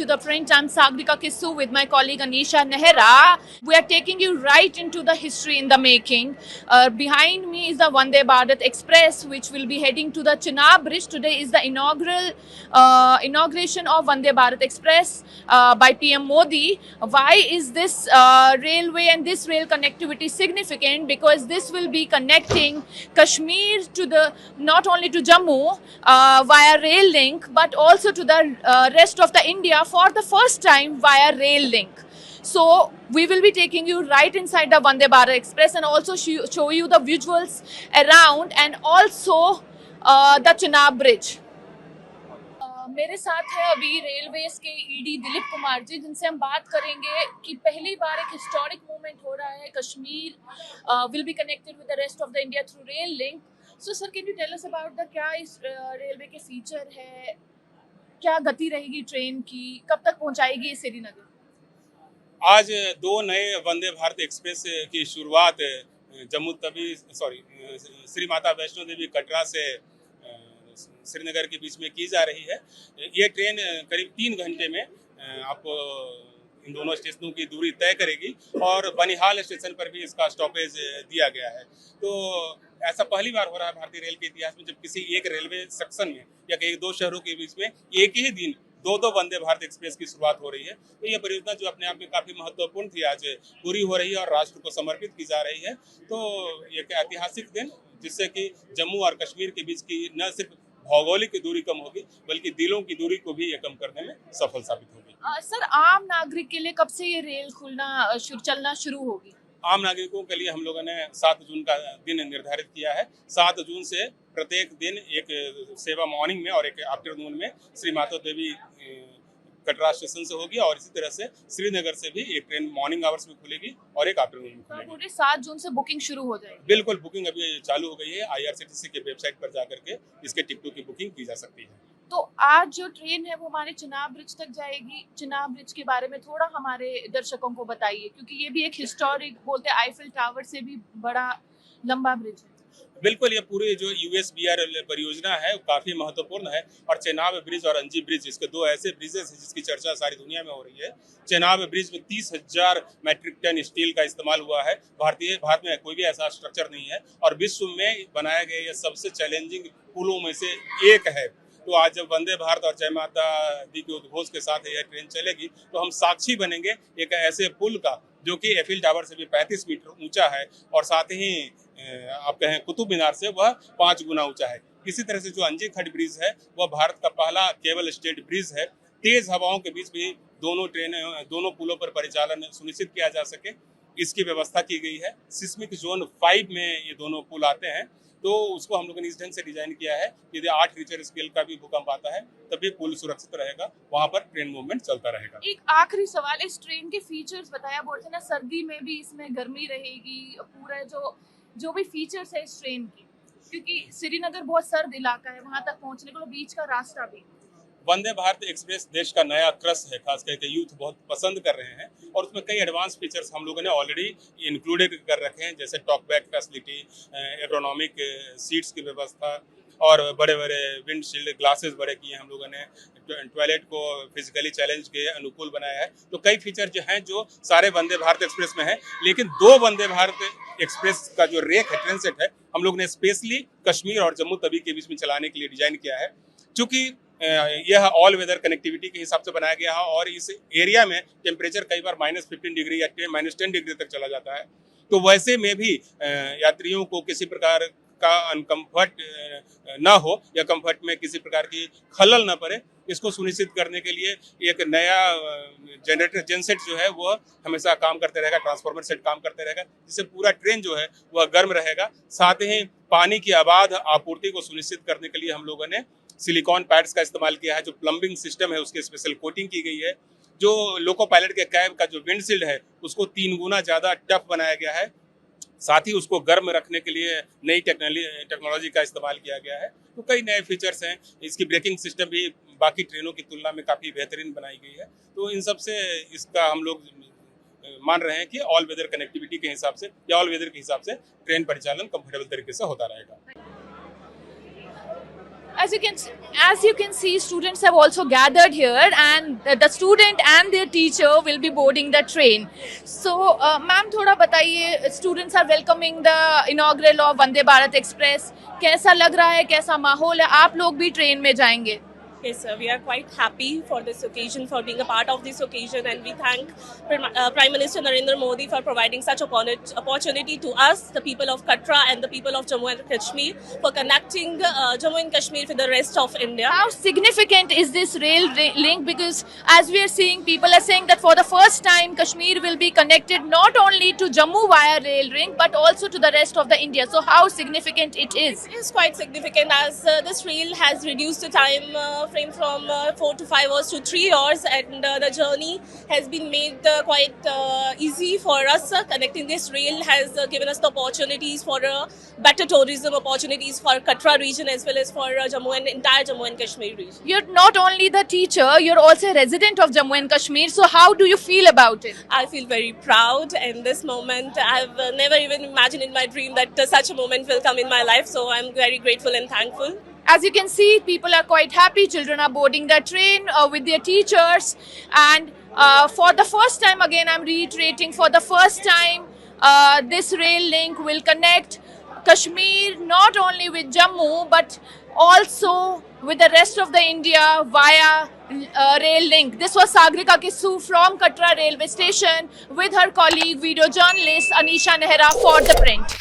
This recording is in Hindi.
to the French. I'm Sagrika Kissu with my colleague Anisha Nehra. We are taking you right into the history in the making. Behind me is the Vande Bharat Express, which will be heading to the Chenab Bridge. Today is the inauguration of Vande Bharat Express by PM Modi. Why is this railway and this rail connectivity significant? Because this will be connecting Kashmir to the not only to Jammu via rail link, but also to the rest of the India for the first time via rail link. So we will be taking you right inside the Vande Bharat Express and also show you the visuals around and also the Chenab Bridge. मेरे साथ है अभी रेलवेज के ईडी दिलीप कुमार जी, जिनसे हम बात करेंगे कि पहली बार एक हिस्टोरिक मूवमेंट हो रहा है. Kashmir will be connected with the rest of the India through rail link. So sir, can you tell us about the क्या इस रेलवे के फीचर है, क्या गति रहेगी ट्रेन की, कब तक पहुंचाएगी श्रीनगर? आज दो नए वंदे भारत एक्सप्रेस की शुरुआत जम्मू तवी श्री माता वैष्णो देवी कटरा से श्रीनगर के बीच में की जा रही है. ये ट्रेन करीब 3 घंटे में आपको इन दोनों स्टेशनों की दूरी तय करेगी और बनिहाल स्टेशन पर भी इसका स्टॉपेज दिया गया है. तो ऐसा पहली बार हो रहा है भारतीय रेल के इतिहास में जब किसी एक रेलवे सेक्शन में या कई दो शहरों के बीच में एक ही दिन दो वंदे भारत एक्सप्रेस की शुरुआत हो रही है. तो यह परियोजना जो अपने आप में काफी महत्वपूर्ण थी, आज पूरी हो रही है और राष्ट्र को समर्पित की जा रही है. तो एक ऐतिहासिक दिन, जिससे कि जम्मू और कश्मीर के बीच की न सिर्फ भौगोलिक दूरी कम होगी बल्कि दिलों की दूरी को भी ये कम करने में सफल साबित होगी. सर, आम नागरिक के लिए कब से ये रेल चलना शुरू होगी? आम नागरिकों के लिए हम लोगों ने 7 जून का दिन निर्धारित किया है. 7 जून से प्रत्येक दिन एक सेवा मॉर्निंग में और एक आफ्टरनून में श्री माता देवी कटरा स्टेशन से होगी और इसी तरह से श्रीनगर से भी एक ट्रेन मॉर्निंग आवर्स में खुलेगी और एक आफ्टरनून में खुलेगी. पूरे 7 जून से बुकिंग शुरू हो जाएगी? बिल्कुल, बुकिंग अभी चालू हो गई है. IRCTC के वेबसाइट पर जाकर के इसके टिकटों की बुकिंग की जा सकती है. तो आज जो ट्रेन है वो हमारे चिनाब ब्रिज तक जाएगी. चिनाब ब्रिज के बारे में थोड़ा हमारे दर्शकों को बताइए, क्योंकि ये भी एक हिस्टोरिक, बोलते हैं आईफिल टावर से भी बड़ा लंबा ब्रिज है. बिल्कुल, ये पूरी जो USBR परियोजना है वो काफी महत्वपूर्ण है. और चेनाब ब्रिज और अंजी ब्रिज, इसके दो ऐसे ब्रिजेस हैं जिसकी चर्चा सारी दुनिया में हो रही है. चेनाब ब्रिज में 30,000 मैट्रिक टन स्टील का इस्तेमाल हुआ है. भारत में कोई भी ऐसा स्ट्रक्चर नहीं है और विश्व में बनाया गया ये सबसे चैलेंजिंग पुलों में से एक है. तो आज जब वंदे भारत और जय माता दी के उद्घोष के साथ यह ट्रेन चलेगी तो हम साक्षी बनेंगे एक ऐसे पुल का जो कि एफिल टावर से भी 35 मीटर ऊंचा है और साथ ही आप कहें कुतुब मीनार से वह 5 गुना ऊंचा है. इसी तरह से जो अंजी खट ब्रिज है वह भारत का पहला केबल स्टेड ब्रिज है. तेज हवाओं के बीच भी दोनों पुलों पर परिचालन सुनिश्चित किया जा सके, इसकी व्यवस्था की गई है. सिस्मिक जोन 5 में ये दोनों पुल आते हैं, तो उसको हम लोगों ने इस ढंग से डिजाइन किया है यदि 8 रिक्टर स्केल का भी भूकंप आता है तभी पुल सुरक्षित रहेगा, वहां पर ट्रेन मूवमेंट चलता रहेगा. एक आखिरी सवाल, इस ट्रेन के फीचर्स बताया. बोलते ना सर्दी में भी इसमें गर्मी रहेगी, पूरा जो भी फीचर्स है इस ट्रेन की, क्योंकि श्रीनगर बहुत सर्द इलाका है, वहां तक पहुंचने को बीच का रास्ता भी. वंदे भारत एक्सप्रेस देश का नया क्रश है, खास करके यूथ बहुत पसंद कर रहे हैं और उसमें कई एडवांस फीचर्स हम लोगों ने ऑलरेडी इंक्लूडेड कर रखे हैं, जैसे talk back facility, ergonomic seats की व्यवस्था और बड़े बड़े विंडशील्ड ग्लासेस बड़े किए हम लोगों ने. टॉयलेट को फिजिकली चैलेंज के अनुकूल बनाया है. तो कई फीचर जो हैं जो सारे वंदे भारत एक्सप्रेस में है, लेकिन 2 वंदे भारत एक्सप्रेस का जो रेक है, ट्रेन सेट है, हम लोग ने स्पेशली कश्मीर और जम्मू तवी के बीच में चलाने के लिए डिजाइन किया है. चूंकि यह ऑल वेदर कनेक्टिविटी के हिसाब से बनाया गया है और इस एरिया में टेम्परेचर कई बार -15 डिग्री या -10 डिग्री तक चला जाता है. तो वैसे में भी यात्रियों को किसी प्रकार का अनकम्फर्ट ना हो या कंफर्ट में किसी प्रकार की खलल ना पड़े, इसको सुनिश्चित करने के लिए एक नया जनरेटर जेनसेट जो है वो हमेशा काम करते रहेगा, ट्रांसफार्मर सेट काम करते रहेगा, जिससे पूरा ट्रेन जो है वह गर्म रहेगा. साथ ही पानी की आबाद आपूर्ति को सुनिश्चित करने के लिए हम लोगों ने सिलिकॉन पैड्स का इस्तेमाल किया है. जो प्लम्बिंग सिस्टम है उसकी स्पेशल कोटिंग की गई है. जो लोको पायलट के कैब का जो विंडशील्ड है उसको 3 गुना ज़्यादा टफ बनाया गया है. साथ ही उसको गर्म रखने के लिए नई टेक्नोलॉजी का इस्तेमाल किया गया है. तो कई नए फीचर्स हैं. इसकी ब्रेकिंग सिस्टम भी बाकी ट्रेनों की तुलना में काफ़ी बेहतरीन बनाई गई है. तो इन सब से इसका हम लोग मान रहे हैं कि ऑल वेदर कनेक्टिविटी के हिसाब से या ऑल वेदर के हिसाब से ट्रेन परिचालन कंफर्टेबल तरीके से होता रहेगा. As you can see, students have also gathered here, and the student and their teacher will be boarding the train. So, ma'am, थोड़ा बताइए, students are welcoming the inaugural of Vande Bharat Express. कैसा लग रहा है, कैसा माहौल है? आप लोग भी ट्रेन में जाएंगे? Yes, sir. We are quite happy for this occasion, for being a part of this occasion, and we thank Prime Minister Narendra Modi for providing such opportunity to us, the people of Katra and the people of Jammu and Kashmir, for connecting Jammu and Kashmir with the rest of India. How significant is this rail link? Because as we are seeing, people are saying that for the first time, Kashmir will be connected not only to Jammu via rail link, but also to the rest of the India. So how significant it is? It is quite significant as this rail has reduced the time frame from 4 to 5 hours to 3 hours, and the journey has been made quite easy for us. Connecting this rail has given us the opportunities for better tourism opportunities for Katra region as well as for Jammu and entire Jammu and Kashmir region. You're not only the teacher, you're also a resident of Jammu and Kashmir. So how do you feel about it? I feel very proud in this moment. I've never even imagined in my dream that such a moment will come in my life. So I'm very grateful and thankful. As you can see, people are quite happy. Children are boarding the train with their teachers. And for the first time, again, I'm reiterating, for the first time, this rail link will connect Kashmir not only with Jammu, but also with the rest of the India via rail link. This was Sagrika Kissu from Katra railway station with her colleague, video journalist Anisha Nehra for The Print.